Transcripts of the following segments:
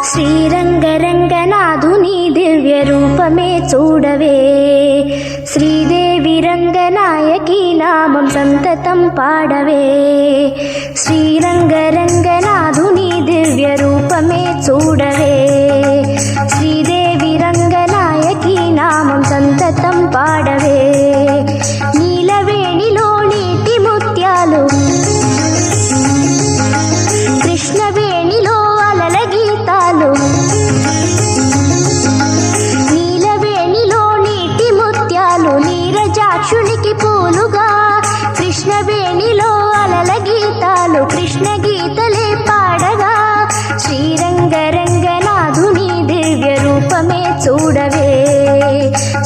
శ్రీరంగరంగనాథుని దివ్య రూపమే చూడవే, శ్రీదేవి రంగనాయకి నామం సంతతం పాడవే. శ్రీరంగరంగనాథుని దివ్య రూపమే చూడవే, శ్రీదేవి రంగనాయకి నామం సంతతం పాడవే. నీలవేణిలో నీటి ముత్యాలు, కృష్ణవేణిలో అలల గీతాలు, నీలవేణిలో నీటి ముత్యాలు నీరజాక్షునికి పూలుగా, కృష్ణవేణిలో అలల గీతాలు కృష్ణ గీతలే పాడగా. శ్రీరంగరంగనాథుని దివ్య రూపమే చూడవే,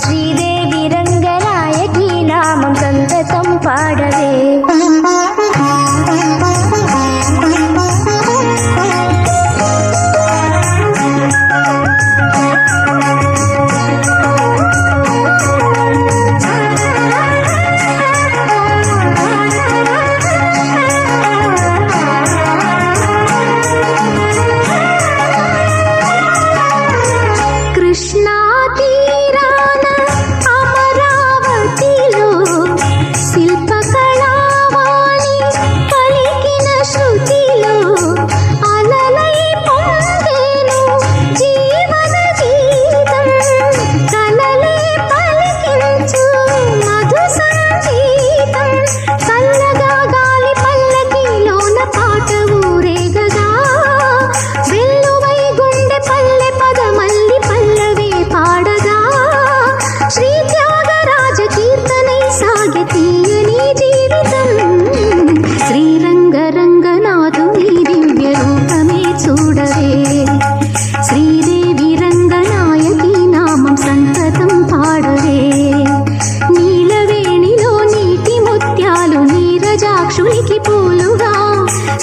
శ్రీదేవి రంగనాయకి నామం సంతతం పాడవే.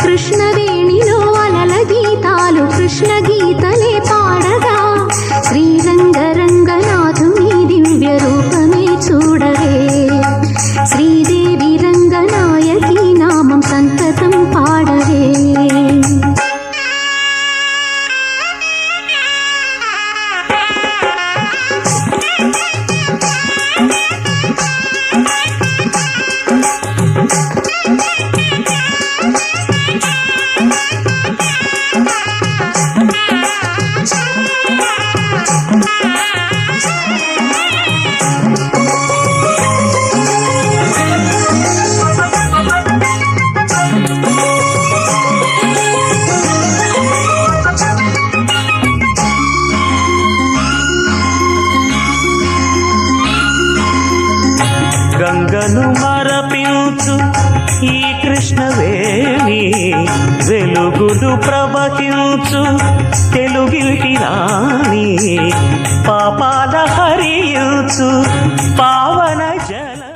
కృష్ణవేణిలో అలల గీతాలు కృష్ణ గీతలే పాడగా. శ్రీరంగరంగనాథుని దివ్య రూపమే చూడవే, శ్రీదేవి రంగనాయకి నామం సంతతం పాడవే. గంగను మరపించు ఈ కృష్ణవేణి, వెలుగులు ప్రవహించు తెలుగింటి రాణి, పాపాల హరించు పావన జలము.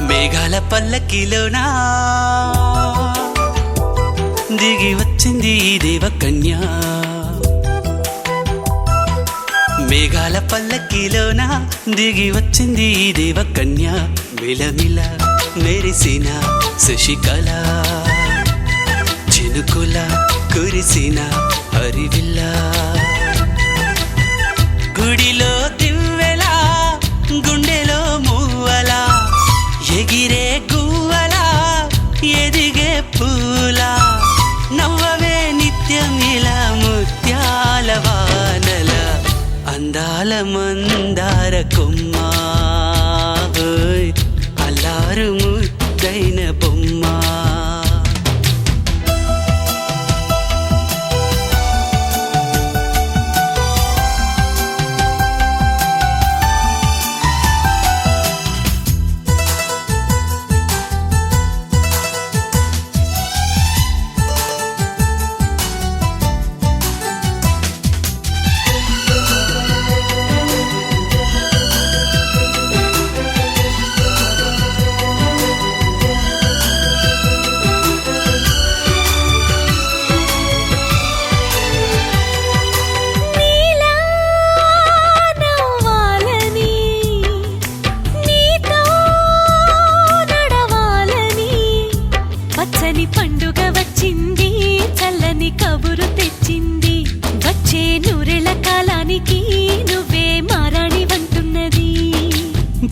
మేఘాల పల్లకిలోనా దిగి వచ్చింది ఈ దేవకన్య, మేఘాల పల్లకిలోనా దిగి వచ్చింది ఈ దేవకన్య. మిలమిల మెరిసిన శశికళ, చినుకుల కురిసిన హరివిల్ల, గుడిలో దివ్వెలా గుండెలో మూవలా, ఎగిరే గువ్వలా ఎదిగే పూలా, నవ్వవే నిత్యం ఇలా ముత్యాల వానల, అందాల మందార కొమ్మ, అల్లారు ముద్దైన బొమ్మ.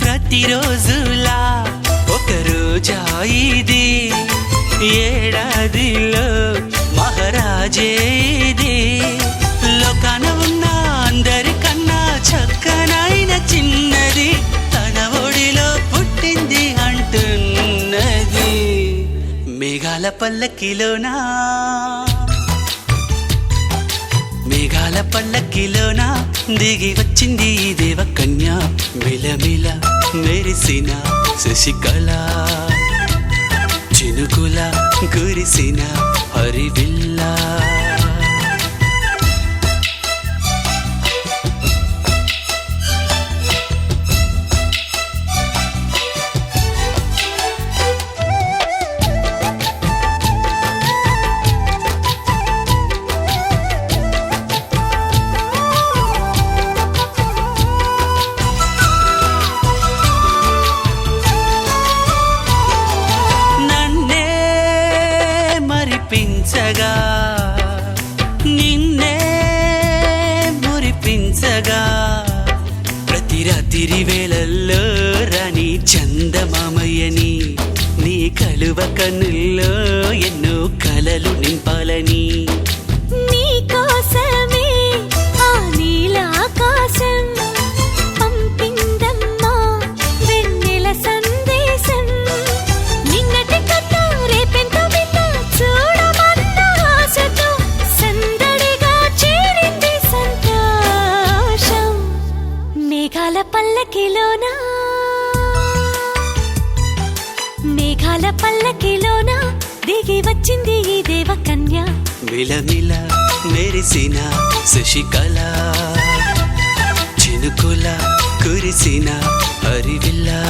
ప్రతిరోజులా ఒక రోజా ఇది, ఏడాదిలో మహారాజే ఇది. లోకాన ఉన్న అందరికన్నా చక్కనైన చిన్నది తన ఒడిలో పుట్టింది అంటున్నది. మేఘాల పల్లకిలోనా, మేఘాల పల్లకిలోనా దిగి వచ్చింది ఈ దేవకన్య. మిలమిల మెరిసిన శశికళ, చినుకుల కురిసిన హరివిల్లా. మరిపించగా నిన్నే మురిపించగా, ప్రతి రాత్రి వేళల్లో రాణి చందమామయ్యని, నీ కలువ కన్నుల్లో ఎన్నో కలలు నింపాలని. నీ కోసమే ఆ నీలాకాశం పంపిందమ్మా వెన్నెల సందేశం. నిన్నటి కథ రేపెంత వింత చూడమన్న ఆశతో సందడిగా చేరింది సంతోషం. మేఘాల పల్లకిలోనా, మేఘాల పల్లకిలోనా దిగి వచ్చింది ఈ దేవకన్య. మిలమిల మెరిసిన శశికళ, చినుకుల కురిసిన హరివిల్లా.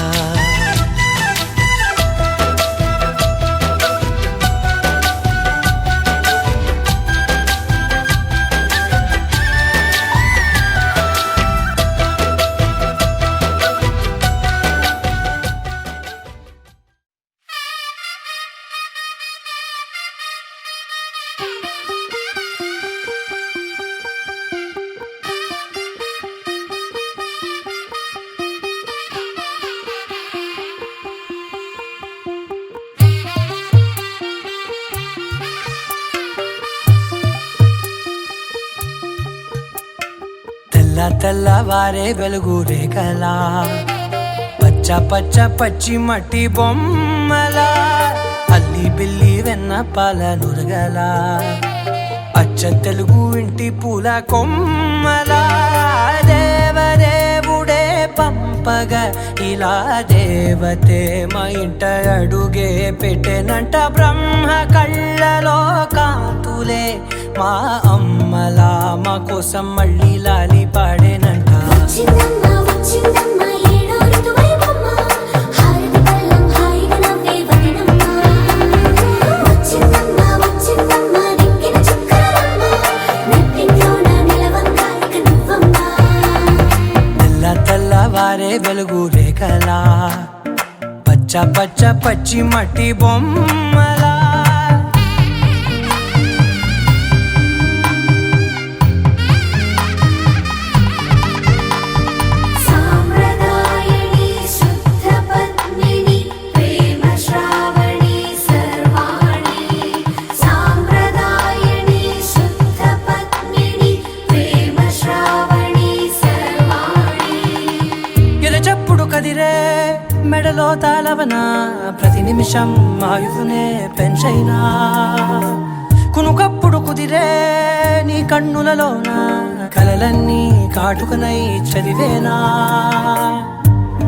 తెల్లవారే వెలుగు రేఖలా, పచ్చ పచ్చ పచ్చి మట్టి బొమ్మలా, అల్లి బిల్లి వెన్న పాల నురగలా, అచ్చ తెలుగు ఇంటి పూల కొమ్మలా. దేవదేవుడే పంపగా ఇలా దేవతే మా ఇంట అడుగే పెట్టెనంట. బ్రహ్మ కళ్ళలో కాంతులే మా అమ్మలా మా కోసం మళ్ళీ లాలి పాడేనంట. తెల్లవారే వెలుగు రేఖలా, పచ్చ పచ్చ పచ్చి మట్టి బొమ్మలా. మెడలో తాళవన ప్రతి నిమిషం ఆయుధునే పెంచైనా, కునుకప్పుడు కుదిరే నీ కన్నులలోన కలలన్నీ కాటుకనై చదివేనా.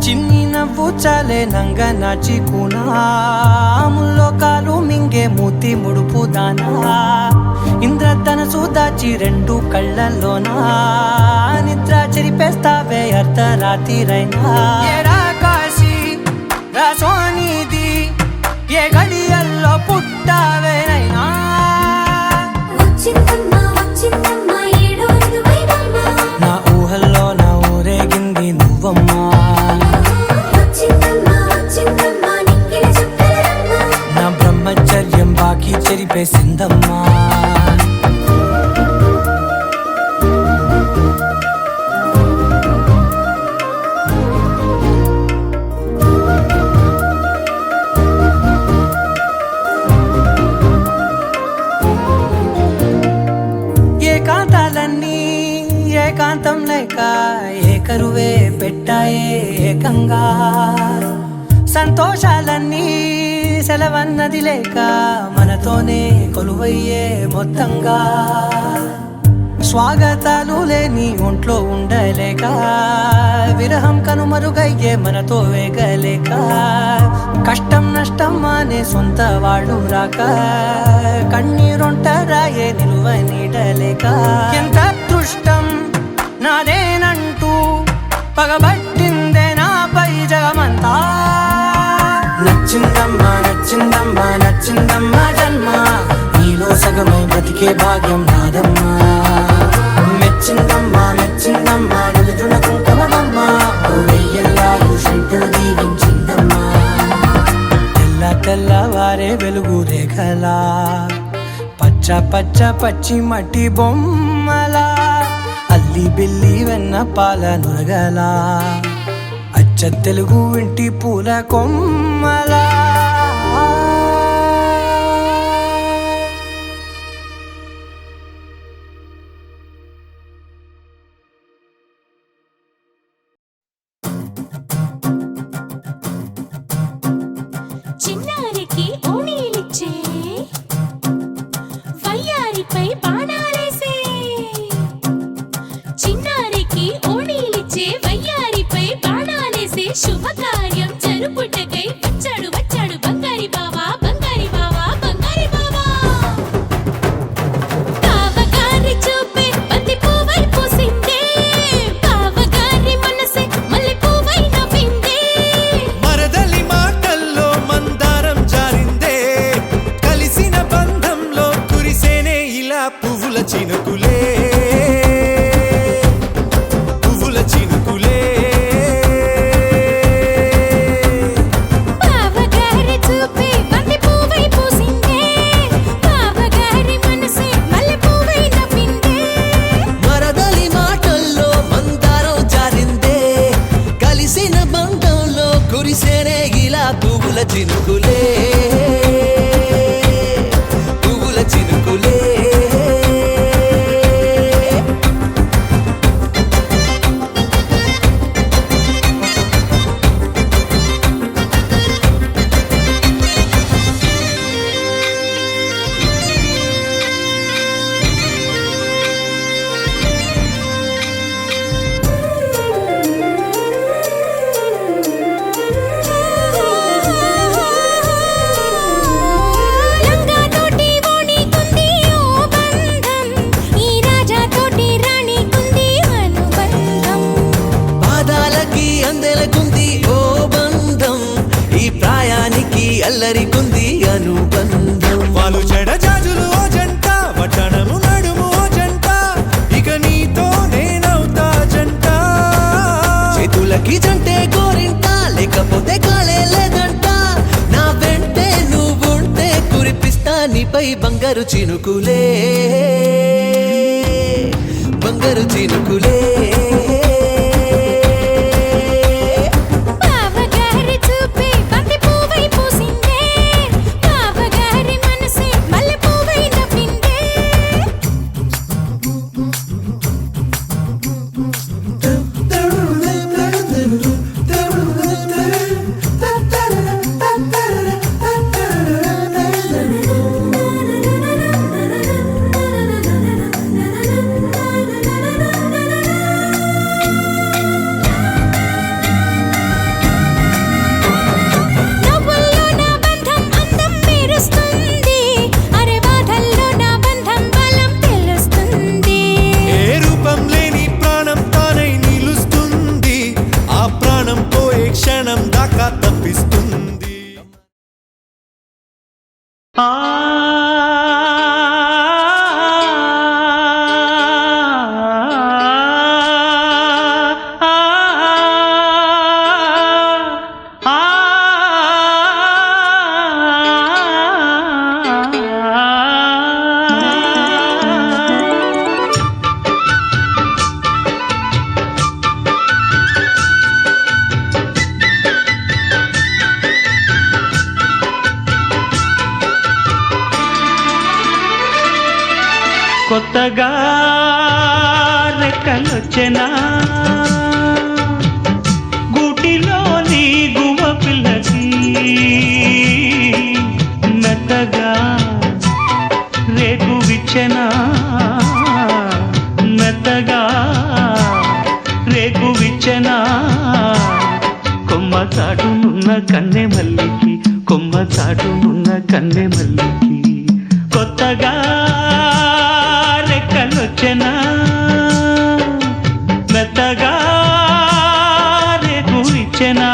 చిన్ని నవ్వు చాలే నంగ నాచి కూనాముల్లో కాలు మింగే మూతి ముడుపు దానా. ఇంద్రధనసు దాచి రెండు కళ్ళల్లోనా నిద్ర చెరిపేస్తావే అర్ధరాత్రిరైనా. సోనిది ఏ గడియల్లో పుట్టావేనైనా. నా ఊహల్లో నా ఊరేగింది నువ్వమ్మా. నా బ్రహ్మచర్యం బాకీ చెరిపేసిందమ్మా. ఏకంగా సంతోషాలన్నీ సెలవన్నది లేక మనతోనే కొలువయ్యే మొత్తంగా స్వాగతాలు లేని ఒంట్లో ఉండలేక విరహం కనుమరుగయ్యే మనతో వేగలేక కష్టం నష్టం అనే సొంత వాళ్ళు రాక కన్నీరొంటరాయే నిలువ నీడలేక ఎంత అదృష్టం నాదేనంటూ పగబట్టిందే నాపై జగమంతా నచ్చిందమ్మా నచ్చిందమ్మా నచ్చిందమ్మా జన్మ నీలో సగమై బ్రతికే భాగ్యం నాదమ్మా మెచ్చిందమ్మా మెచ్చిందమ్మా నిలుతున్న కుంకుమమ్మా వెయ్యల్లాలు శంకరు దీవించిందమ్మా తెల్ల తెల్లవారే వెలుగు రేఖలా పచ్చ పచ్చ పచ్చి మట్టి బొమ్మలా అల్లి బిల్లి వెన్న పాల నురగలా అచ్చ తెలుగు ఇంటి పూల కొమ్మలా చిన్నారికి ఓణీలిచ్చే వయ్యారిపై బాణాలేసే చిన్నారికి ఓణీలిచ్చే వయ్యారిపై బాణాలేసే శుభకార్యం జరుపుటకై వచ్చాడు వచ్చాడు బంగారి బావా బంగారి బావా బంగారి బావా బావగారి చూపే బంతి పువ్వై పూసిందే బావగారి మనసే మల్లె పువ్వై నవ్విందే మరదలి మాటల్లో మందారం జారిందే కలిసిన బంధంలో కురిసేనే ఇలా పువ్వుల చినుకులే పువ్వుల చినుకులే బావగారి చూపే బంతి పువ్వై పూసిందే బావగారి మనసే మల్లె పువ్వై నవ్విందే మరదలి మాటల్లో మందారం జారిందే కలిసిన బంధంలో కురిసేనే ఇలా పువ్వుల చినుకులే పువ్వుల చినుకులే లంగా తోటి ఓణి కుంది ఓ బంధం ఈ రాజా తోటి రాణి కుంది అనుబంధం పాదాలకి అందెలకుంది ఓ బంధం ఈ ప్రాయానికి అల్లరికుంది అనుబంధం వాళ్ళు చెడ జాజులు ఓ జంట వచనము నడుము ఓ జంట ఇక నీతో నేనవుతా జంట చేతులకి జంటే కోరింట లేకపోతే కాలే లేదంట నా వెంటే నువ్వుంటే కురిపిస్తా నీపై బంగారు చినుకులే బంగారు చినుకులే బావగారి చూపే బంతి పువ్వై పూసిందే బావగారి మనసే మల్లె పువ్వై నవ్విందే నవ్వుల్లో నా బంధం అందం మెరుస్తుంది అరే బాధల్లో నా బంధం బలం తెలుస్తుంది ఏ రూపం లేని ప్రాణం తానై నిలుస్తుంది ఆ ప్రాణం పోయే క్షణం దాకా తప్పిస్తుంది ఆ కొత్తగా రెక్కలొచ్చెనా గూటిలో కొమ్మ చాటునున్న కన్నె మల్లికి కొమ్మ చాటునున్న కన్నె మల్లికి కొత్తగా రెక్కలొచ్చెనా మెత్తగా రేకు ఇచ్చెనా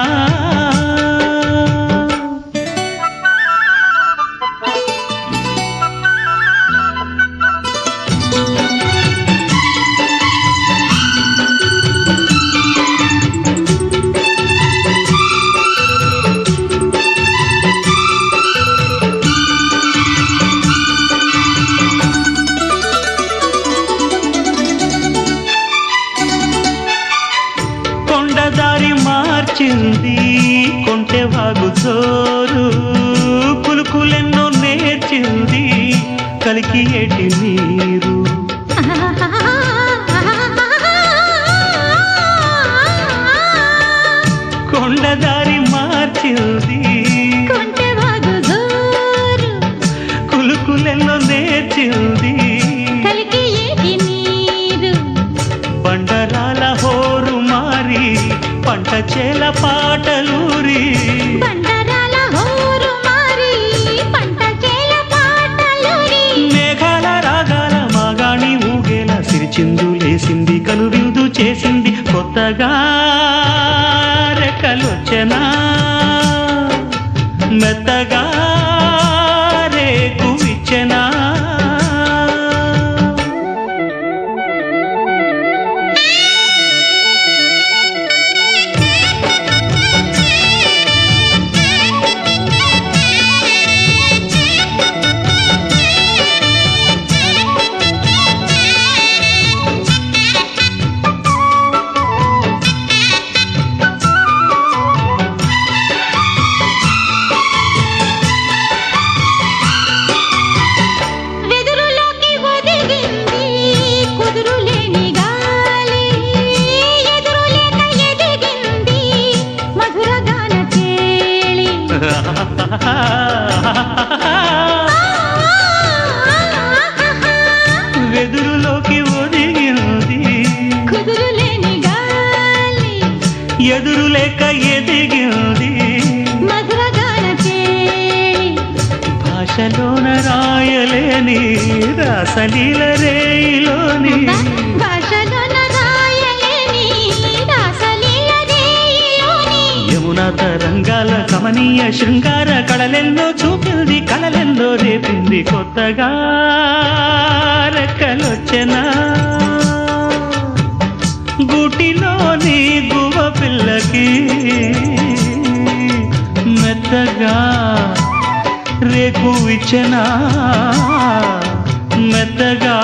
కొండదారి మార్చింది కొంటె వాగు చోరు కులుకులెన్నో నేర్చింది కలికి ఏటి నీరు కొండదారి మార్చింది కొంటెవాగు జోరు కులుకులెన్నో నేర్చింది కలికి ఏటి నీరు బండరాల హోరు మారి పంట చేల పాటలూరి బండరాల హోరు మారి పంట చేల పాటలూరి మేఘాల రాగాల మాగాణి ఊగేల సిరిచిందులేసింది కనువిందు చేసింది కొత్తగా రెక్కలొచ్చెనా మెత్తగా రేకు ఇచ్చెనా వెదురులోకి ఒదిగింది కుదురులేని గాలి ఎదురులేక ఎదిగింది మధురగాన కేళి వెదురులోకి ఒదిగింది కుదురులేని గాలి ఎదురులేక ఎదిగింది మధురగాన కేళి భాషలోన రాయలేని రాసలీల రేయిలోని భాషలోన రాయలేని రాసలీల రేయిలోని యమునా తరంగాల కమనీయ శృంగార కళలెన్నో చూపింది కళలెన్నో రేపింది కొత్తగా రెక్కలొచ్చెనా గూటిలోని గువ పిల్లకి మెత్తగా రేకు ఇచ్చెనా మెత్తగా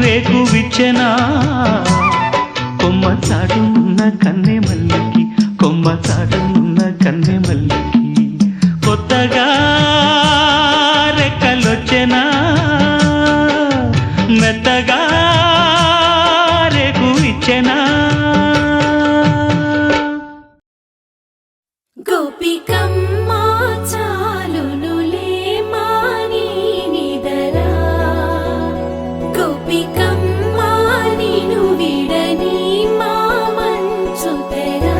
రేకు ఇచ్చెనా కొమ్మ చాటునున్న కన్నె మల్లికి కొమ్మ చాటునున్న కన్నె మల్లికి కొత్తగా రెక్కలొచ్చెనా మెత్తగా రేకు ఇచ్చెనా గోపికమ్మ చాలునులే మాని నిదరా గోపికమ్మ నిను విడని మా మంచు తెరా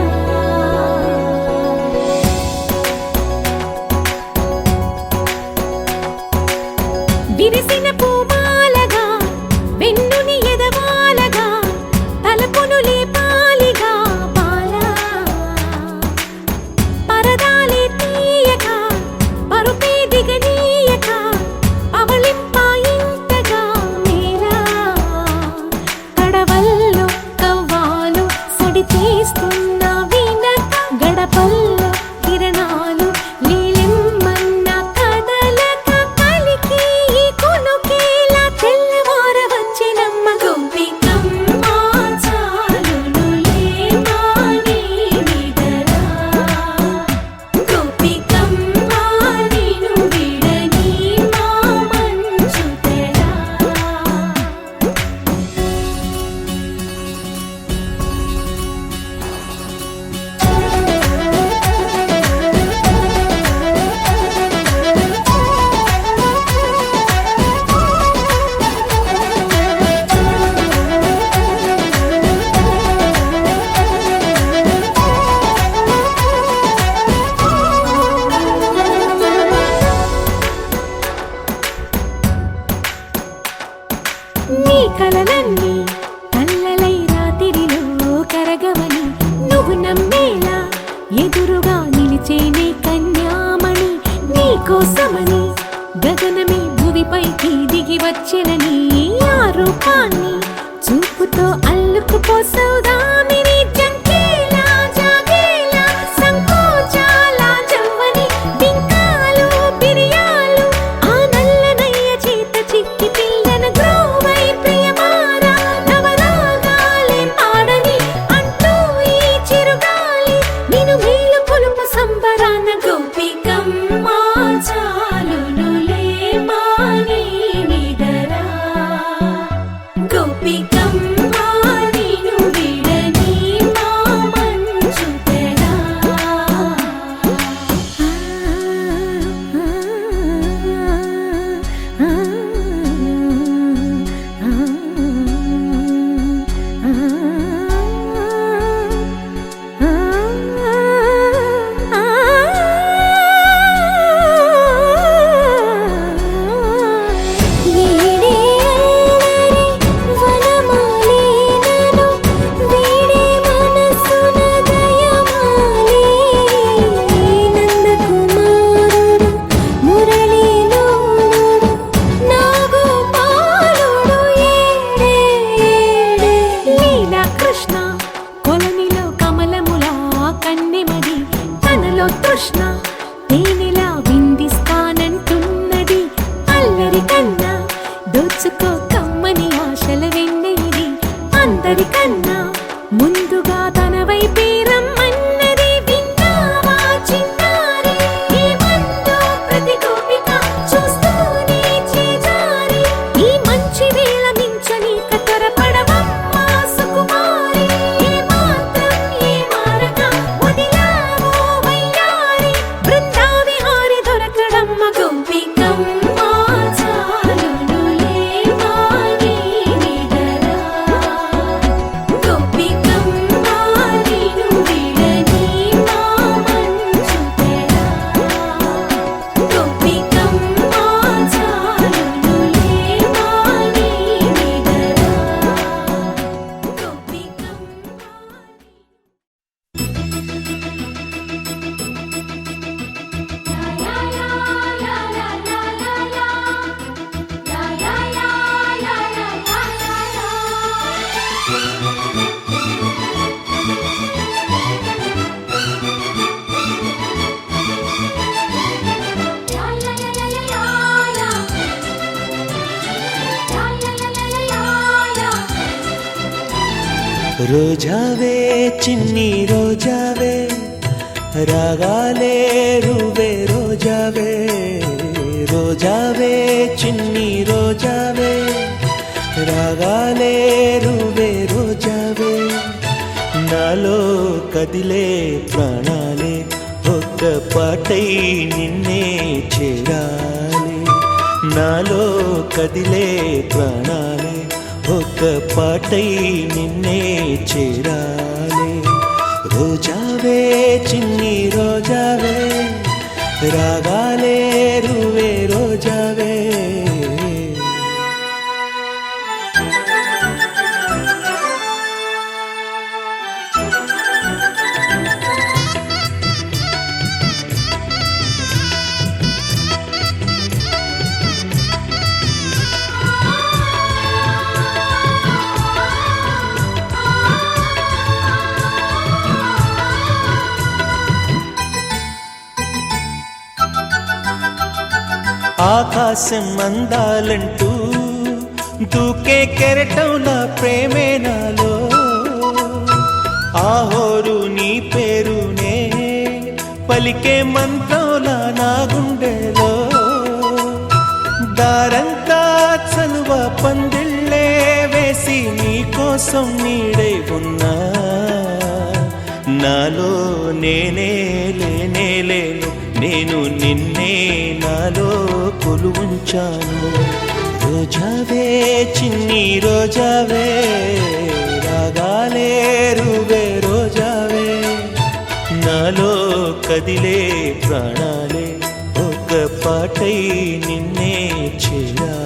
ఎదురుగా నిలిచేనే కన్యామణి నీకోసమని గగనమే భువిపైకి దిగి వచ్చెనని ఆ రూపాన్ని చూపుతో అల్లుకుపోసౌదామిని జంకేలా జాగేలా సంకోచాల జవ్వని బింకాలు బిరియాలు ఆ నల్లనయ్య చేత చిక్కి పిల్లన గ్రోవై ప్రియమారా నవరాగాలే పాడని అంటూ ఈ చిరుగాలి నిన్ను మేలు కొలుపు సంబరాన గోపికమ్మ చాలునులే మాని నిదరా గోపికమ్మ నిన్ను విడని మా మంచు తెరా కృష్ణ కొలనిలో కమలములా కన్నెమది తనలో తృష్ణ తేనెలా విందిస్తానంటున్నది అల్లరి కన్నా దోచుకో కమ్మని ఆశల వెన్నెయిది అందరికన్నా ముందుగా తన వైపే రమ్మన్నది విన్నావా చిన్నారి ఏమందో ప్రతి గోపిక చూస్తూనే చేజారి ఈ మంచి వేళ మించనీక త్వరపడవమ్మా సుకుమారి ఏ మాత్రం ఏ మారక వదిలావో వయ్యారి బృందావిహారి దొరకడమ్మ గోపికమ్మ చాలునులే మాని నిదరా గోపికమ్మ నిన్ను విడని మా మంచు తెరా గోపికమ్మ చాలునులే మాని నిదరా రోజావే చిన్ని రోజావే రాగాలే రువే రోజావే రోజావే చిన్ని రోజావే రాగాలే రువే రోజావే నాలో కదిలే ప్రాణాలే ఒక్క పాటై నిన్నే చేరాలి నాలో కదిలే ప్రాణాలే ఒక్క పాటై నిన్నే చేరాలి రోజావే చిన్ని రోజావే రాగాలే రువే రోజావే ఆకాశం అందాలంటూ దూకే కెరటంలా ప్రేమే నాలో ఆహోరు నీ పేరునే పలికే మంత్రంలా నా గుండెలో దారంతా చలువ పందిళ్ళే వేసి నీ కోసం నీడై ఉన్నా నాలో నేనే లేనే లేను నేను నిన్నే నాలో కొలువుంచాను రోజావే చిన్ని రోజావే రాగాలే రువే రోజావే నాలో కదిలే ప్రాణాలే ఒక పాటై నిన్నే చేరాలి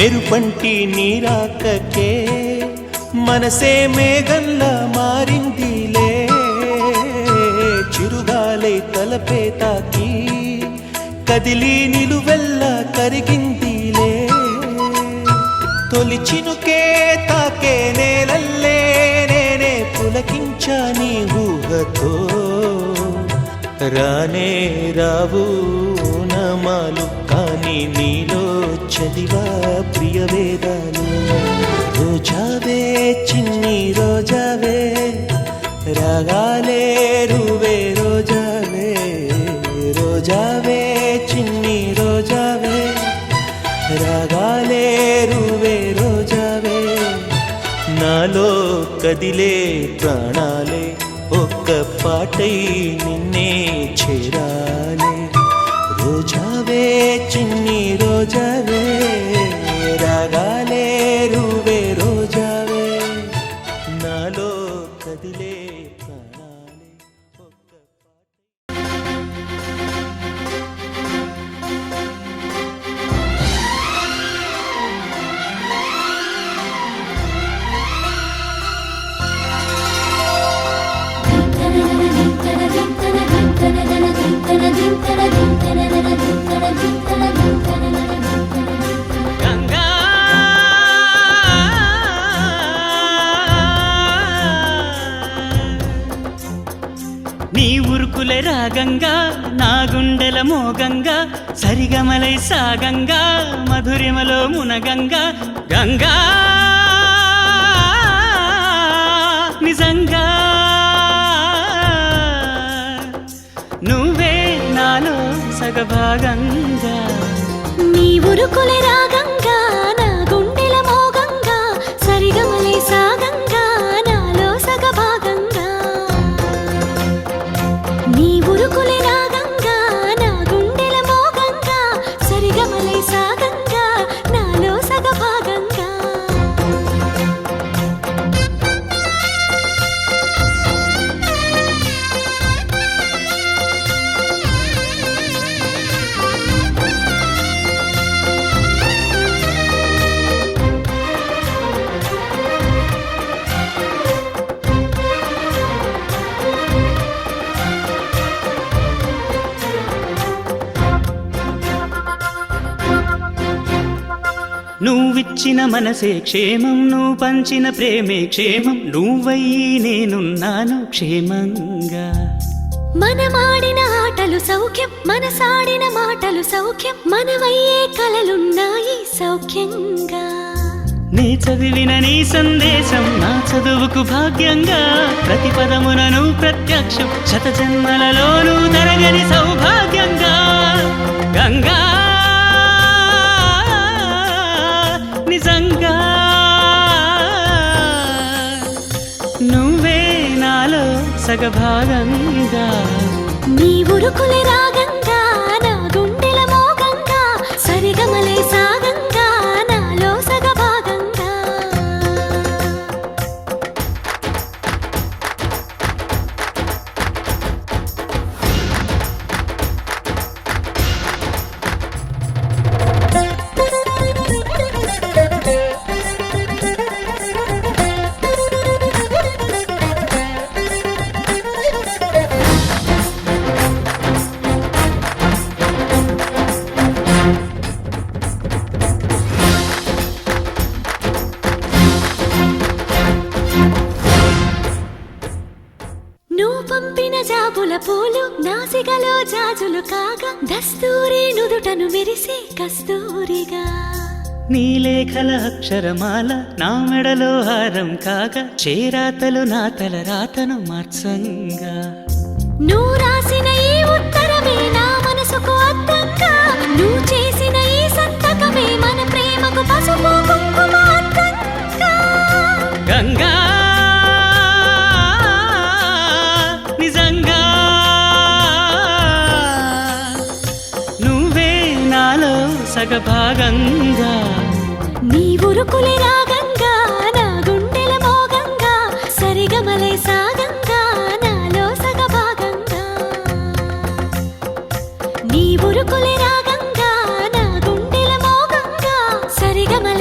మెరుపంటి నీరాకకే మనసే మేఘంలా మారిందిలే, చిరుగాలై తలపే తాకి కదిలి నిలువెల్లా కరిగిందిలే, తొలి చినుకే తాకే నేలల్లే నేనే పులకించా నీ ఊహతో, రానే రావు నమాలు కానీ నీలో చదివా ప్రియ వేదాలు. రోజావే చిన్ని రోజావే రాగాలే రువే రోజావే, రోజావే చిన్ని రోజావే రాగాలే రువే రోజావే, నాలో కదిలే ప్రాణాలే ఒక్క పాటై నిన్నే చేరాలే. రోజావే చిన్ని రోజావే రాగాలే రువే రోజావే, నాలో కదిలే ప్రాణాలే ఒక్క పాటై. గంగా నీ ఉరుకులే రాగంగా నా గుండెల మోగంగా సరిగమలై సాగంగా మధురిమలో మునగంగా, గంగా నిజంగా నువ్వే నాలో సగభాగంగా. నీ ఉరుకులే రాగంగా నా గుండెల మోగంగా సరిగమలే సాగంగా నాలో సగభాగంగా. నీ ఉరుకులే రాగంగా నా గుండెల మోగంగా సరిగమలే సాగంగా నాలో సగభాగంగా. నువ్విచ్చిన మనసే క్షేమం, నువ్వు పంచిన ప్రేమే క్షేమం, నువ్వయ్యి నేనున్నాను క్షేమంగా. మనమాడిన ఆటలు సౌఖ్యం, మనసాడిన మాటలు సౌఖ్యం, మనమయ్యే కలలున్నాయి సౌఖ్యంగా. నీ చదివిన నీ సందేశం నా చదువుకు భాగ్యంగా, ప్రతి పదమునను ప్రత్యక్షం శత జన్మలలోనూ తరగని సౌభాగ్యంగా. గంగా నిజంగా నువ్వే నాలో సగభాగంగా. నీ ఉరుకులే రాగంగా నా గుండెల మోగంగా సరిగమలే సాగంగా నాలో సగభాగంగా. నువ్వు పంపిన జాబుల పూలు నాసికలో జాజులు కాగా దస్తూరి నుదుటను మెరిసే కస్తూరిగా. నీ లేఖల అక్షరమాల నా మెడలో హారం కాగా చేరాతలు నా తల రాతను మార్చంగా. నువ్వు రాసిన ఈ ఉత్తరమే నా మనసుకు అర్థంగా, నువ్వు చేసిన ఈ సంతకమే మన ప్రేమకు పసుపు కుంకుమ అర్థంగా. గంగా నిజంగా నువ్వే నాలో సగభాగంగా. నీ ఉరుకులే రాగంగా నా గుండెల మోగంగా సరిగమలే సాగంగా నాలో సగభాగంగా. నీ ఉరుకులే రాగంగా నా గుండెల మోగంగా సరిగమలే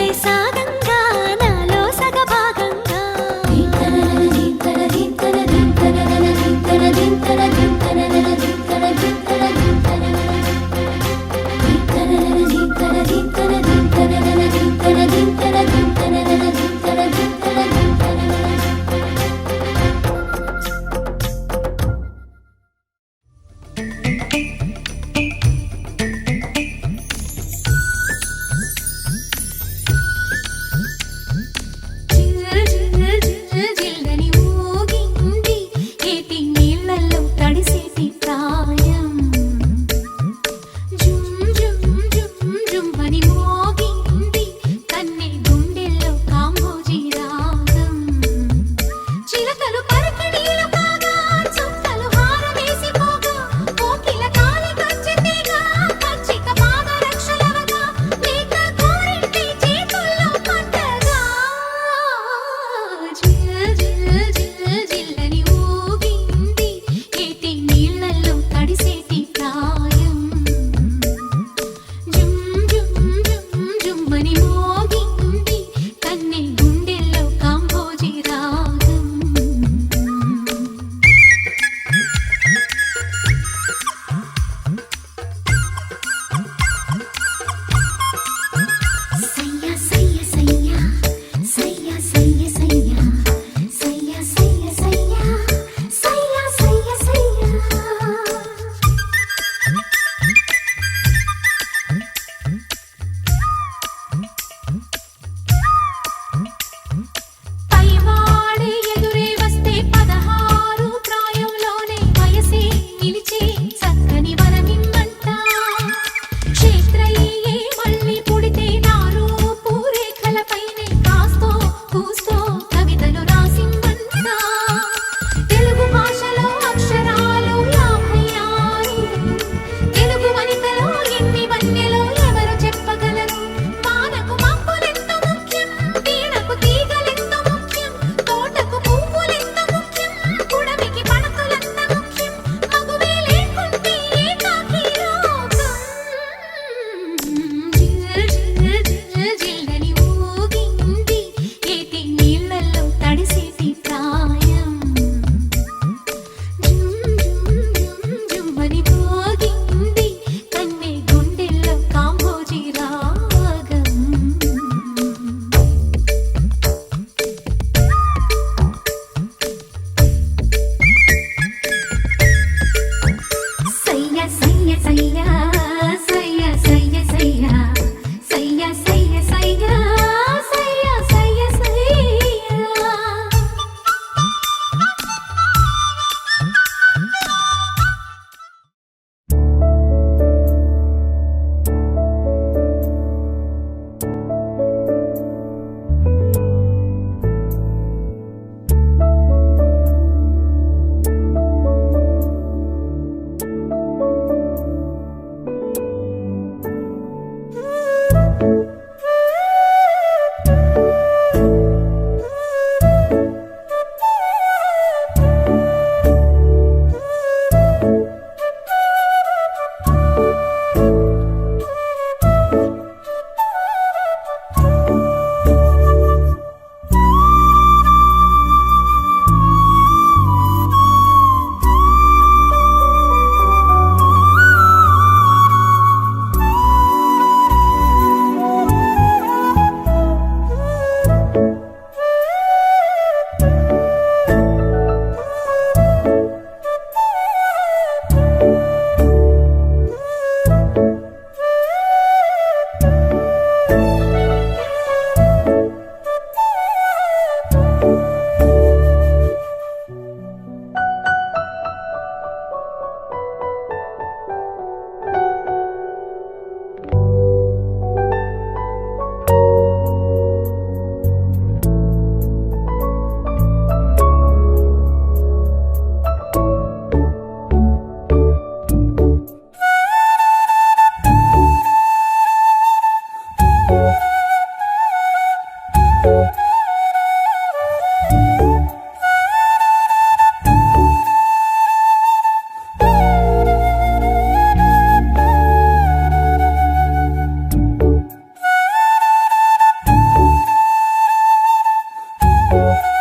ఆ